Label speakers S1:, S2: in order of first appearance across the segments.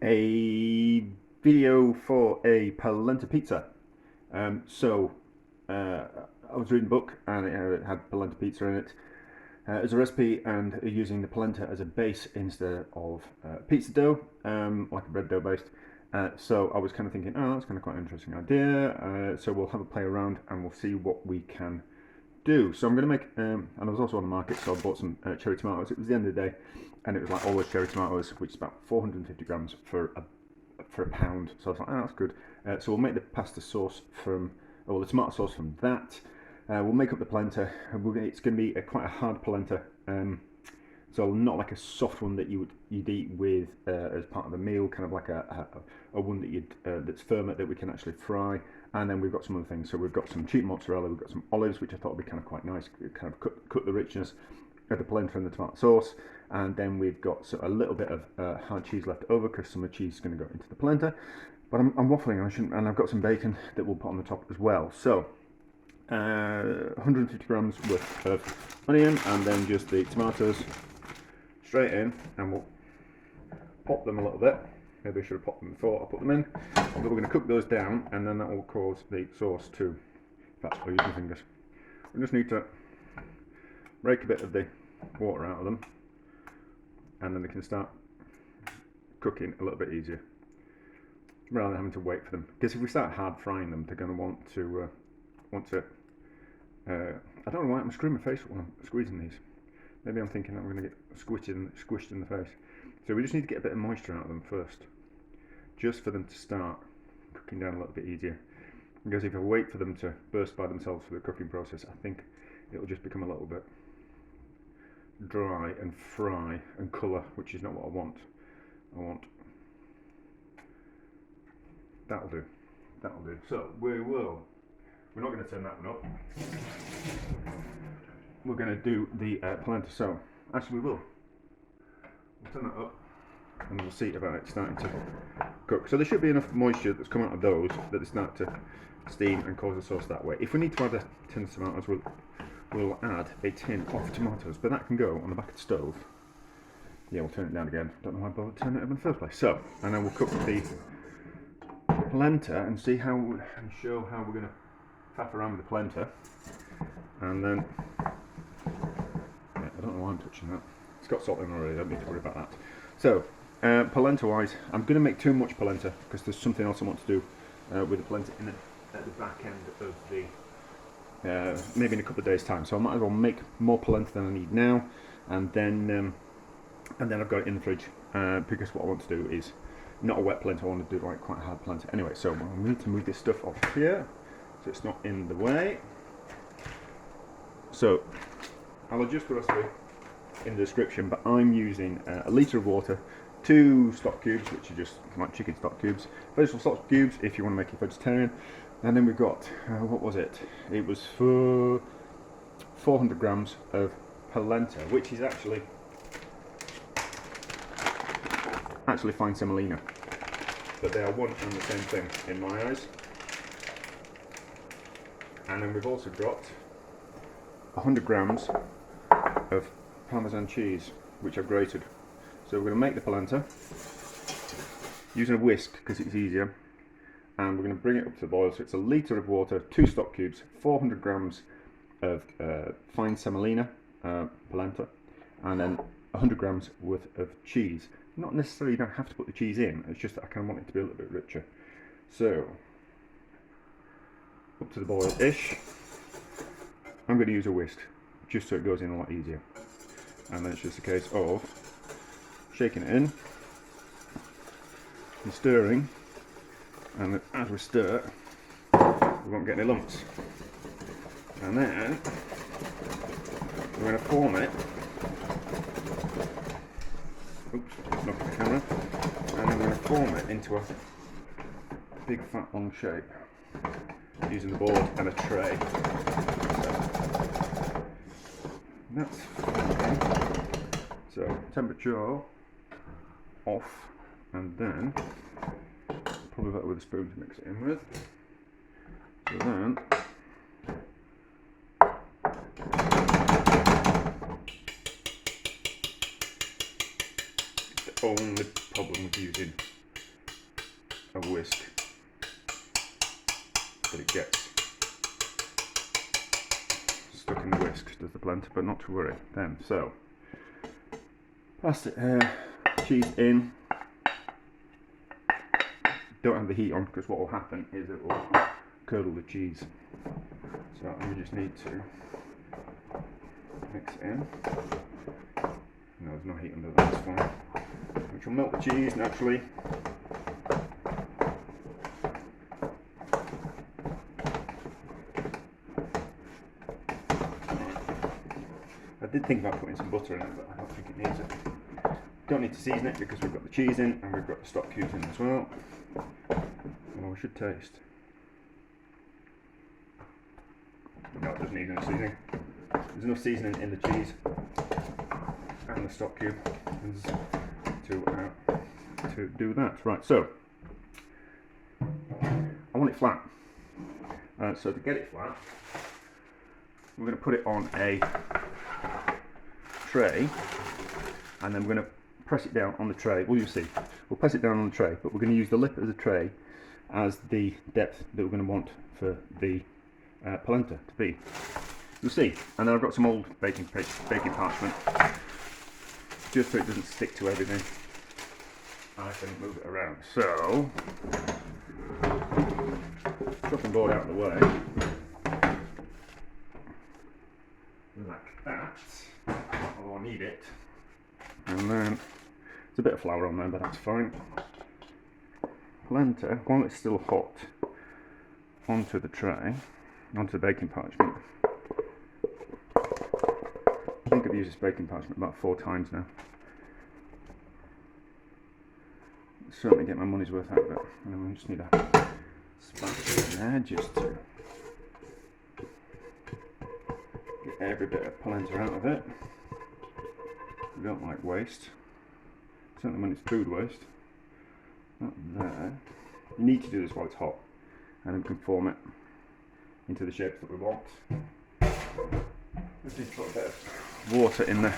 S1: a video for a polenta pizza. I was reading a book and it had polenta pizza in it as a recipe, and using the polenta as a base instead of pizza dough, like a bread dough based. So I was kind of thinking, oh, that's kind of quite an interesting idea. So we'll have a play around and we'll see what we can do. So I'm going to make, and I was also on the market, so I bought some cherry tomatoes. It was the end of the day, and it was like all those cherry tomatoes, which is about 450 grams for a pound. So I was like, oh, that's good. So we'll make the pasta sauce from, or the tomato sauce from that. We'll make up the polenta. It's going to be quite a hard polenta, so not like a soft one that you'd eat with as part of a meal, kind of like a one that that's firmer that we can actually fry. And then we've got some other things. So we've got some cheap mozzarella, we've got some olives, which I thought would be kind of quite nice, kind of cut the richness of the polenta and the tomato sauce. And then we've got a little bit of hard cheese left over, because some of the cheese is going to go into the polenta. But I'm waffling, and I've got some bacon that we'll put on the top as well. So 150 grams worth of onion, and then just the tomatoes straight in, and we'll pop them a little bit. Maybe I should have popped them before I put them in. But we're going to cook those down, and then that will cause the sauce to, in fact, I'll use my fingers. We just need to rake a bit of the water out of them, and then they can start cooking a little bit easier, rather than having to wait for them. Because if we start hard frying them, they're going to want to, I don't know why I'm screwing my face when I'm squeezing these. Maybe I'm thinking that we're going to get squished in the face. So we just need to get a bit of moisture out of them first, just for them to start cooking down a little bit easier. Because if I wait for them to burst by themselves for the cooking process, I think it'll just become a little bit dry and fry and colour, which is not what I want. That'll do. So we're not going to turn that one up. We're going to do the polenta. So actually we will. We'll turn that up, and we'll see about it starting to cook. So there should be enough moisture that's come out of those that they start to steam and cause the sauce that way. If we need to add a tin of tomatoes, we'll add a tin of tomatoes, but that can go on the back of the stove. Yeah, we'll turn it down again. Don't know why I bothered turning it up in the first place. So, and then we'll cook the polenta and see how, and show how we're going to faff around with the polenta. And then, yeah, I don't know why I'm touching that. It's got salt in already, don't need to worry about that. So, polenta wise, I'm going to make too much polenta because there's something else I want to do with the polenta at the back end of the, maybe in a couple of days time. So I might as well make more polenta than I need now, and then I've got it in the fridge, because what I want to do is not a wet polenta, I want to do like quite a hard polenta. Anyway, so I need to move this stuff off here so it's not in the way. So I'll adjust the recipe in the description, but I'm using a litre of water, 2 stock cubes, which are just like chicken stock cubes, vegetable stock cubes if you want to make it vegetarian, and then we've got, what was it? It was for 400 grams of polenta, which is actually fine semolina, but they are one and the same thing in my eyes. And then we've also got 100 grams of Parmesan cheese, which I've grated. So we're going to make the polenta using a whisk because it's easier, and we're going to bring it up to the boil. So it's a litre of water, 2 stock cubes, 400 grams of fine semolina polenta, and then 100 grams worth of cheese. Not necessarily, you don't have to put the cheese in, it's just that I kind of want it to be a little bit richer. So up to the boil-ish, I'm going to use a whisk just so it goes in a lot easier. And then it's just a case of shaking it in and stirring, and as we stir we won't get any lumps, and then we're going to form it, oops, knock the camera, and then we're going to form it into a big fat long shape using the board and a tray. That's fine. So temperature off, and then probably better with a spoon to mix it in with. So then the only problem with using whisk that it gets stuck in the whisk, does the polenta, but not to worry then. So, plastic cheese in. Don't have the heat on because what will happen is it will curdle the cheese. So we just need to mix it in. No, there's no heat under that, that's fine. Which will melt the cheese naturally. I did think about putting some butter in it, but I don't think it needs it. Don't need to season it because we've got the cheese in and we've got the stock cubes in as well. Well, we should taste. No, it doesn't need no seasoning. There's enough seasoning in the cheese and the stock cube to do that. Right, so I want it flat. So to get it flat, we're going to put it on a tray, and then we're going to press it down on the tray. Well, you'll see. We'll press it down on the tray, but we're going to use the lip of the tray as the depth that we're going to want for the polenta to be. You'll see. And then I've got some old baking parchment, just so it doesn't stick to everything. I can move it around. So, chopping board out of the way, like that. Oh, I need it. And then there's a bit of flour on there, but that's fine. Polenta, while it's still hot, onto the tray, onto the baking parchment. I think I've used this baking parchment about 4 times now. Certainly get my money's worth out of it. And then we just need a spatula in there just to get every bit of polenta out of it. We don't like waste, certainly when it's food waste. Not there. You need to do this while it's hot, and then we can form it into the shapes that we want. Let's just put a bit of water in the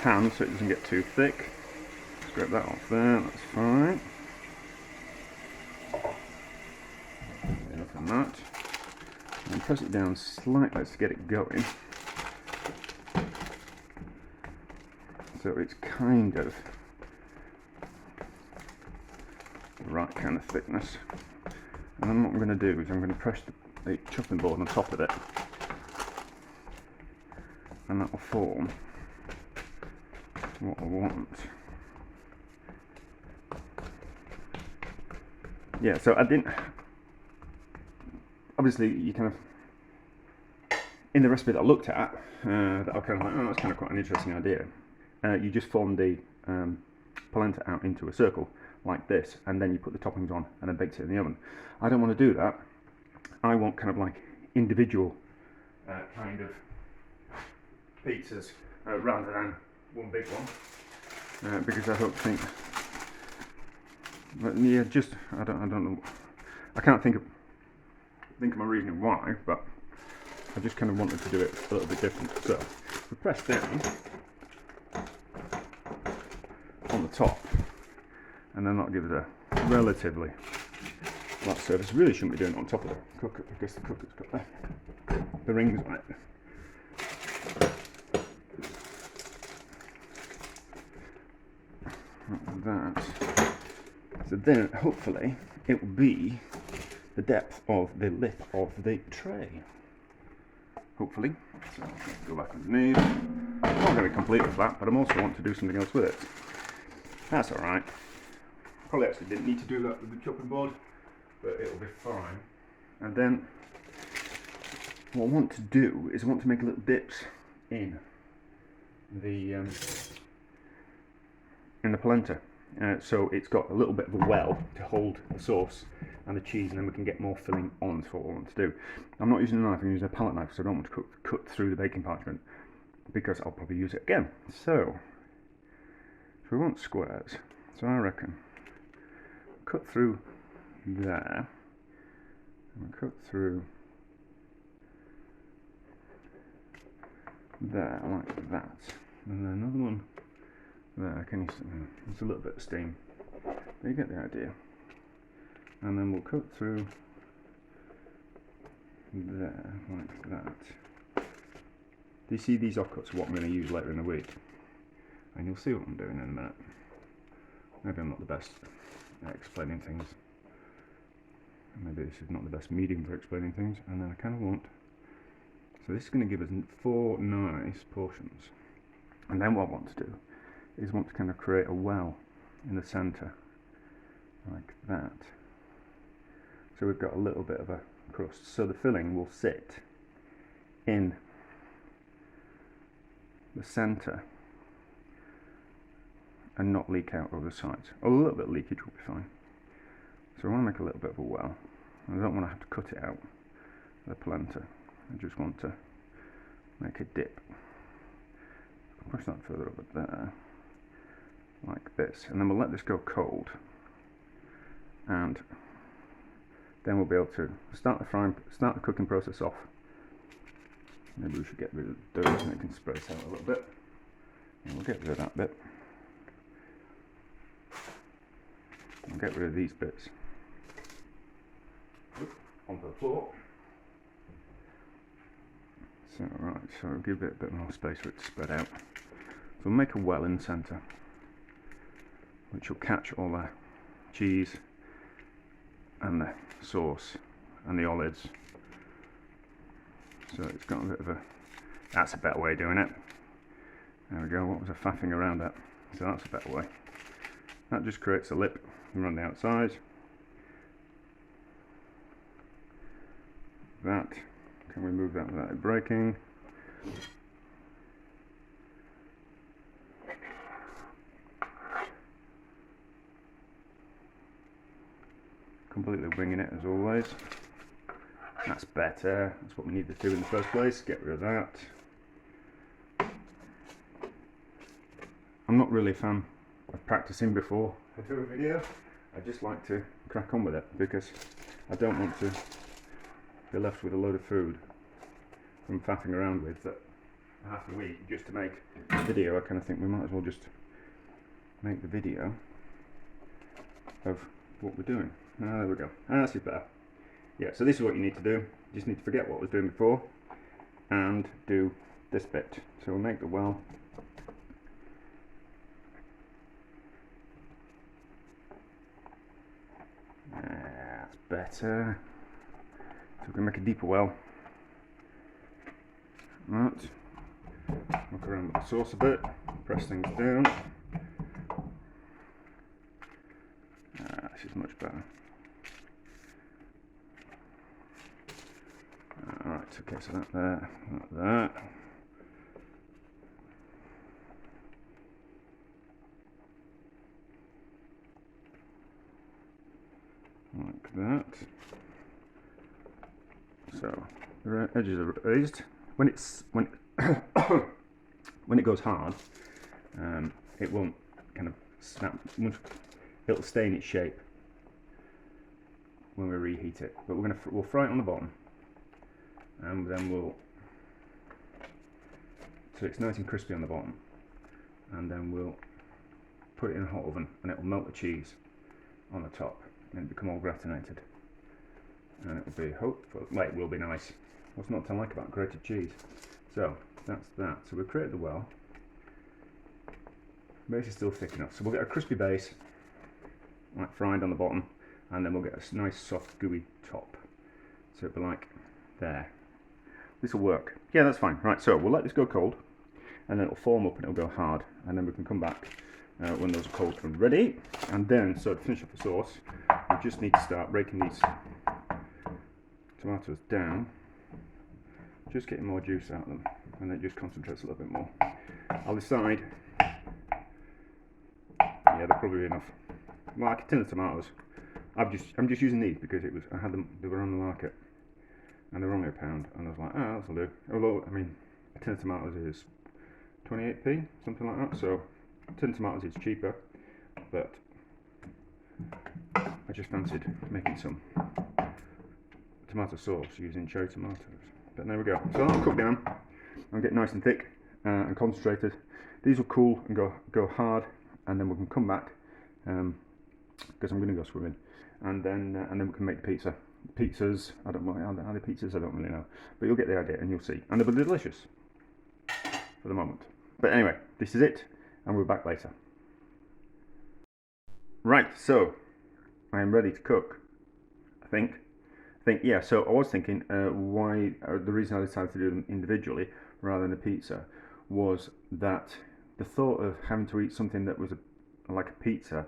S1: pan so it doesn't get too thick. Scrape that off there, that's fine. Enough of that. And press it down slightly to get it going. So it's kind of the right kind of thickness. And then what I'm going to do is I'm going to press the chopping board on top of it, and that will form what I want. Yeah, so I didn't, obviously you kind of, in the recipe that I looked at, that I was kind of like, oh, that's kind of quite an interesting idea. You just form the polenta out into a circle like this, and then you put the toppings on and then baked it in the oven. I don't want to do that. I want kind of like individual kind of pizzas rather than one big one, because I don't think. But yeah, just I don't know. I can't think of my reasoning why, but I just kind of wanted to do it a little bit different. So we press down on the top, and then that gives a relatively flat surface. Really shouldn't be doing it on top of the cooker because the cooker's got the rings on it. Like that. So then, hopefully, it will be the depth of the lip of the tray. Hopefully. So let's go back underneath. I'm not going to be completely flat, but I also want to do something else with it. That's alright. Probably actually didn't need to do that with the chopping board, but it'll be fine. And then, what I want to do is I want to make little dips in the polenta. So it's got a little bit of a well to hold the sauce and the cheese, and then we can get more filling on. That's what I want to do. I'm not using a knife, I'm using a palette knife, so I don't want to cut through the baking parchment because I'll probably use it again. So we want squares. So I reckon cut through there, and cut through there like that, and then another one there. Can you see? There's a little bit of steam But you get the idea. And then we'll cut through there, like that. Do you see these offcuts, what I'm going to use later in the week? And you'll see what I'm doing in a minute. Maybe I'm not the best at explaining things. Maybe this is not the best medium for explaining things. And then I kind of want... So this is going to give us 4 nice portions. And then what I want to do is want to kind of create a well in the centre. Like that. So we've got a little bit of a crust. So the filling will sit in the centre and not leak out over the sides. A little bit of leakage will be fine. So I want to make a little bit of a well. I don't want to have to cut it out, the polenta. I just want to make a dip. Push that further over there, like this. And then we'll let this go cold. And then we'll be able to start the cooking process off. Maybe we should get rid of the dough so it can spread out a little bit. And we'll get rid of that bit. We'll get rid of these bits. Onto the floor. So right, so we'll give it a bit more space for it to spread out. So we'll make a well in the centre, which will catch all the cheese and the sauce and the olives. So it's got a bit of a... That's a better way of doing it. There we go, what was I faffing around at? So that's a better way. That just creates a lip around the outside. That, can we move that without it breaking? Completely winging it as always. That's better. That's what we need to do in the first place. Get rid of that. I'm not really a fan of practicing before I do a video. I just like to crack on with it because I don't want to be left with a load of food from faffing around with that I have to eat just to make a video. I kind of think we might as well just make the video of what we're doing. Ah, there we go. Ah, that's better. Yeah, so this is what you need to do. You just need to forget what I was doing before and do this bit. So we'll make the well. That's better. So we're going to make a deeper well. Right. Look around with the sauce a bit. Press things down. This is much better. Alright, okay, so that there, that. Like that. So the edges are raised. When it goes hard, it won't kind of snap. It'll stay in its shape when we reheat it. But we'll fry it on the bottom, and then so it's nice and crispy on the bottom, and then we'll put it in a hot oven, and it will melt the cheese on the top, and it'll become all gratinated. And it will be hopeful. Well, it will be nice. What's not to like about grated cheese? So that's that. So we've created the well. Base is still thick enough, so we'll get a crispy base, like fried on the bottom, and then we'll get a nice soft gooey top. So it'll be like there. This will work. Yeah, that's fine. Right, so we'll let this go cold, and then it'll form up and it'll go hard, and then we can come back when those are cold and ready. And then, so to finish off the sauce, we just need to start breaking these tomatoes down, just getting more juice out of them, and it just concentrates a little bit more. I'll decide. Yeah, they'll probably be enough. Like a tin of tomatoes. I'm just using these because I had them. They were on the market, and they were only £1, and I was like, oh, that'll do. Although, I mean, a tin of tomatoes is 28p, something like that. So, a tin of tomatoes is cheaper, but I just fancied making some tomato sauce using cherry tomatoes. But there we go. So that'll cook down and get nice and thick and concentrated. These will cool and go hard, and then we can come back because I'm going to go swimming, and then we can make the pizza. Pizzas, I don't know, are they pizzas? I don't really know, but you'll get the idea and you'll see, and they'll be delicious for the moment. But anyway, this is it, and we're back later. Right, so I am ready to cook. I think yeah. So I was thinking why the reason I decided to do them individually rather than a pizza was that the thought of having to eat something that was like a pizza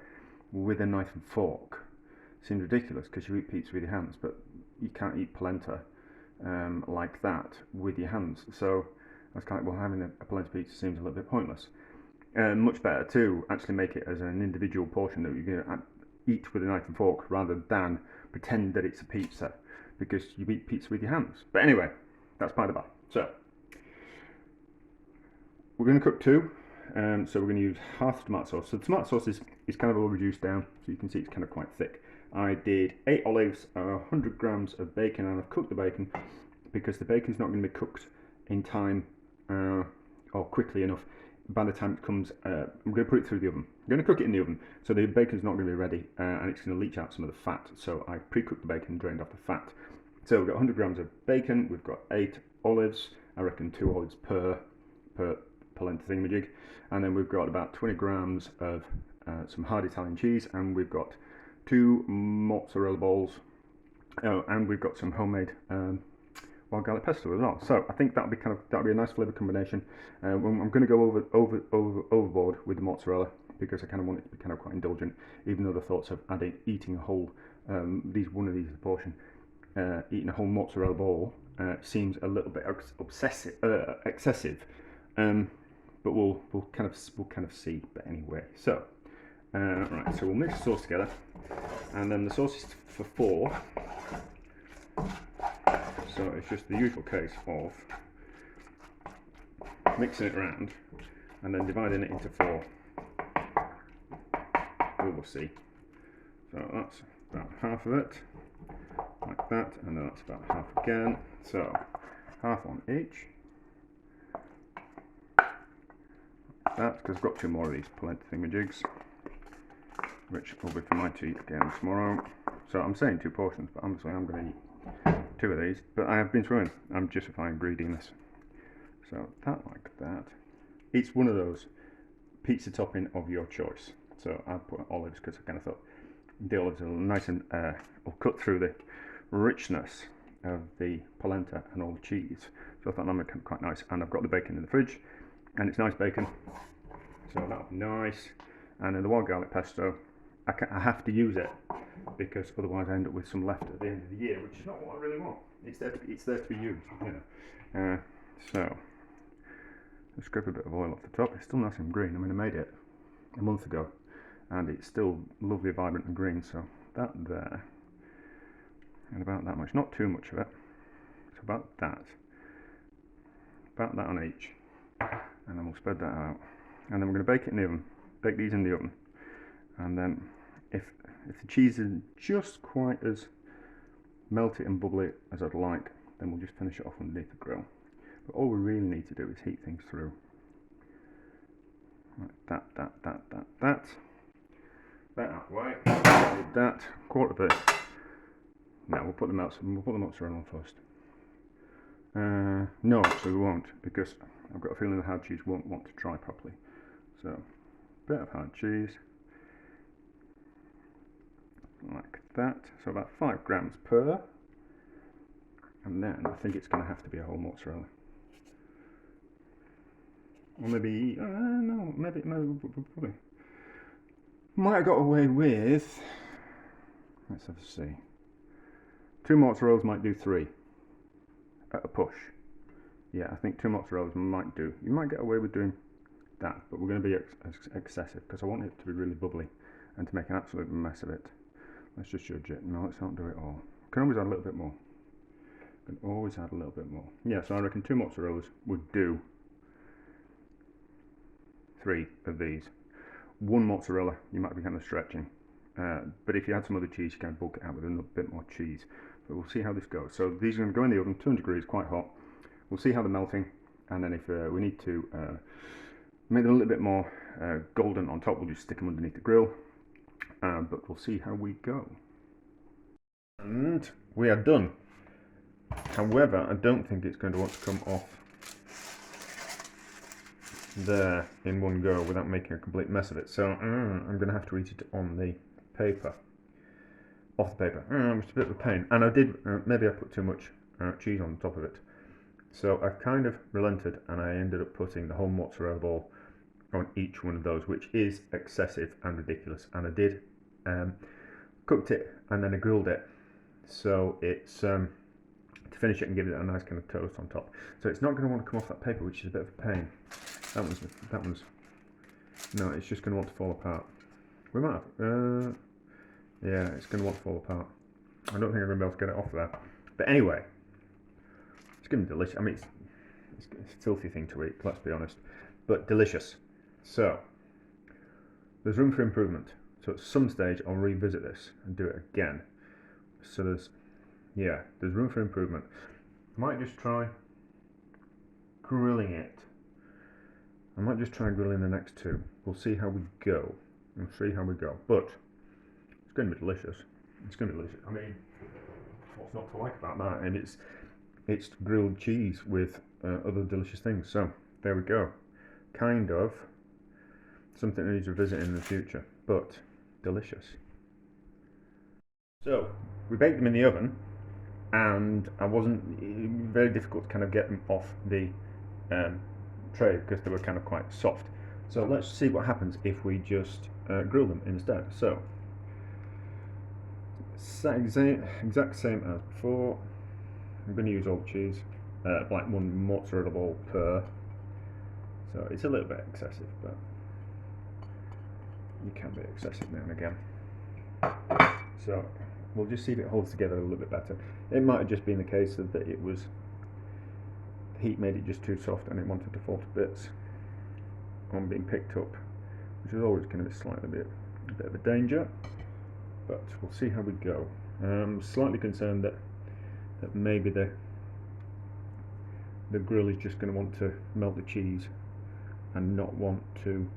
S1: with a knife and fork seemed ridiculous, because you eat pizza with your hands, but you can't eat polenta like that with your hands. So I was kind of, well, having a polenta pizza seems a little bit pointless. Much better to actually make it as an individual portion that you're going to eat with a knife and fork, rather than pretend that it's a pizza, because you eat pizza with your hands. But anyway, that's by the by. So we're going to cook two. So we're going to use half the tomato sauce. So the tomato sauce is kind of all reduced down, so you can see it's kind of quite thick. I did 8 olives, 100 grams of bacon, and I've cooked the bacon because the bacon's not going to be cooked in time or quickly enough. By the time it comes, I'm going to put it through the oven. I'm going to cook it in the oven, so the bacon's not going to be ready, and it's going to leach out some of the fat. So I pre-cooked the bacon, drained off the fat. So we've got 100 grams of bacon, we've got 8 olives, I reckon 2 olives per polenta thingamajig, and then we've got about 20 grams of some hard Italian cheese, and we've got 2 mozzarella balls, and we've got some homemade wild garlic pesto as well. So I think that'll be a nice flavour combination. I'm going to go overboard with the mozzarella, because I kind of want it to be kind of quite indulgent, even though the thoughts of eating a whole one of these is a portion, eating a whole mozzarella ball seems a little bit excessive. But we'll kind of see. But anyway, so right, so we'll mix the sauce together, and then the sauce is for 4. So it's just the usual case of mixing it around and then dividing it into 4. We will see. So that's about half of it, like that, and then that's about half again. So half on each. That's because I've got 2 more of these polenta thingamajigs, which will be for my tea again tomorrow. So I'm saying 2 portions, but obviously I'm going to eat 2 of these. But I have been swimming. I'm justifying greediness. So that, like that. It's one of those pizza topping of your choice. So I put olives because I kind of thought the olives are nice and will cut through the richness of the polenta and all the cheese. So I thought that would be quite nice. And I've got the bacon in the fridge, and it's nice bacon, so that'll be nice. And then the wild garlic pesto, I have to use it, because otherwise I end up with some left at the end of the year, which is not what I really want. It's there to be used, you know. So I'll scrape a bit of oil off the top. It's still nice and green. I mean, I made it a month ago, and it's still lovely, vibrant and green. So that there, and about that much, not too much of it. It's about that on each. And then we'll spread that out, and then we're going to bake it in the oven. Bake these in the oven, and then if the cheese isn't just quite as melty and bubbly as I'd like, then we'll just finish it off underneath the grill. But all we really need to do is heat things through. Like that out of the way. Did that, quarter of it. Now we'll put the mozzarella on first. No, actually we won't, because I've got a feeling the hard cheese won't want to dry properly. So, a bit of hard cheese, like that. So about 5 grams per, and then I think it's going to have to be a whole mozzarella. Or maybe, no, maybe probably. Might have got away with, let's have a see. 2 mozzarellas might do 3 at a push. Yeah, I think 2 mozzarellas might do. You might get away with doing that, but we're going to be excessive, because I want it to be really bubbly and to make an absolute mess of it. Let's just judge it. No, let's not do it all. Can always add a little bit more. Can always add a little bit more. Yeah, so I reckon 2 mozzarellas would do 3 of these. 1 mozzarella, you might be kind of stretching. But if you add some other cheese, you can bulk it out with a little bit more cheese. But we'll see how this goes. So these are going to go in the oven, 200 degrees, quite hot. We'll see how they're melting, and then if we need to make them a little bit more golden on top, we'll just stick them underneath the grill. but we'll see how we go. And we are done. However, I don't think it's going to want to come off there in one go without making a complete mess of it. So I'm going to have to eat it on the paper, off the paper, which is a bit of a pain. And I did, maybe I put too much cheese on top of it. So I kind of relented and I ended up putting the whole mozzarella ball on each one of those, which is excessive and ridiculous. And I did cooked it and then I grilled it. So it's to finish it and give it a nice kind of toast on top. So it's not going to want to come off that paper, which is a bit of a pain. That one's, no, it's just going to want to fall apart. We might have, yeah, it's going to want to fall apart. I don't think I'm going to be able to get it off there. But anyway, it's going to be delicious. I mean, it's a filthy thing to eat, let's be honest, but delicious. So, there's room for improvement. So at some stage, I'll revisit this and do it again. So there's room for improvement. I might just try grilling it. I might just try grilling the next two. We'll see how we go. We'll see how we go. But it's going to be delicious. It's going to be delicious. I mean, what's not to like about that? And it's grilled cheese with other delicious things. So there we go. Kind of something I need to revisit in the future, but delicious. So we baked them in the oven, and I wasn't very difficult to kind of get them off the tray because they were kind of quite soft. So let's see what happens if we just grill them instead. So exact same as before. I'm going to use all the cheese, like one mozzarella ball per. So it's a little bit excessive, but you can be excessive now and again. So we'll just see if it holds together a little bit better. It might have just been the case that the heat made it just too soft and it wanted to fall to bits on being picked up, which is always going to be a bit of a danger. But we'll see how we go. I'm slightly concerned that maybe the grill is just going to want to melt the cheese and not want to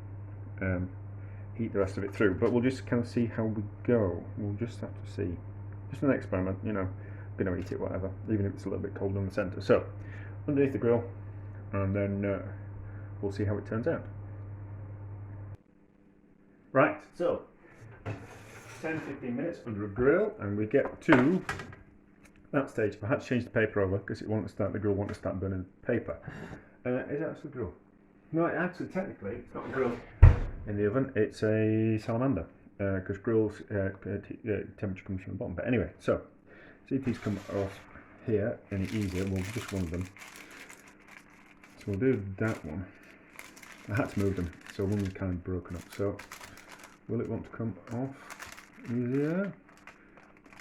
S1: heat the rest of it through, but we'll just kind of see how we go. We'll just have to see. Just an experiment, you know. I'm going to eat it, whatever, even if it's a little bit cold in the centre. So, underneath the grill, and then we'll see how it turns out. Right, so 10-15 minutes under a grill, and we get to that stage. I had to change the paper over because the grill wanted to start burning paper. Is it actually a grill? No, actually, technically, it's not a grill in the oven, it's a salamander, because grills temperature comes from the bottom. But anyway, so see if these come off here any easier. Well, just one of them. So we'll do that one. I had to move them, so one was kind of broken up. So will it want to come off easier?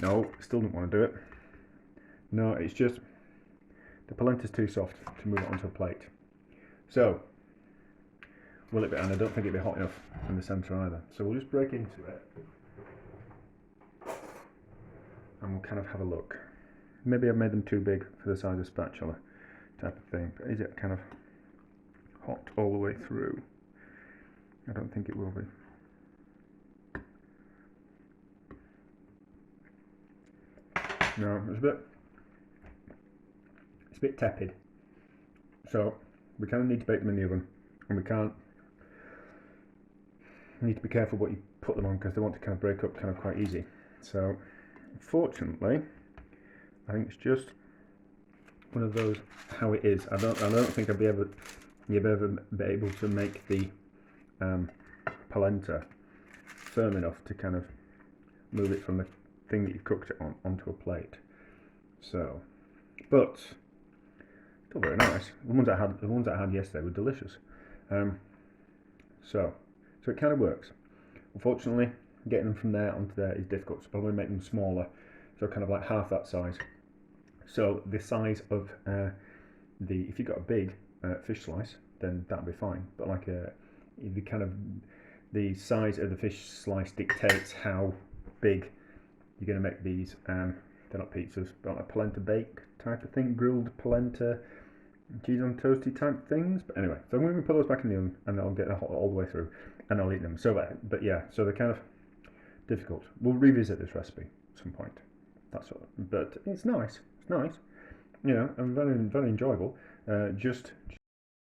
S1: No, still don't want to do it. No, it's just the polenta's too soft to move it onto a plate. So will it be? And I don't think it'll be hot enough in the centre either. So we'll just break into it and we'll kind of have a look. Maybe I've made them too big for the size of spatula type of thing, but is it kind of hot all the way through? I don't think it will be. No, it's a bit tepid. So we kind of need to bake them in the oven, and we need to be careful what you put them on because they want to kind of break up kind of quite easy. So unfortunately, I think it's just one of those how it is. I don't think you've ever been able to make the polenta firm enough to kind of move it from the thing that you've cooked it on onto a plate. So, but still very nice. The ones I had yesterday were delicious. So it kind of works. Unfortunately, getting them from there onto there is difficult. So probably make them smaller, so kind of like half that size. So the size of if you've got a big fish slice, then that'll be fine. But like the size of the fish slice dictates how big you're going to make these. They're not pizzas, but like polenta bake type of thing, grilled polenta, cheese on toasty type things. But anyway, so I'm going to put those back in the oven, and I'll get hot all the way through, and I'll eat them. So, but yeah, so they're kind of difficult. We'll revisit this recipe at some point. That's all. But it's nice. It's nice, you know, and very, very enjoyable. Just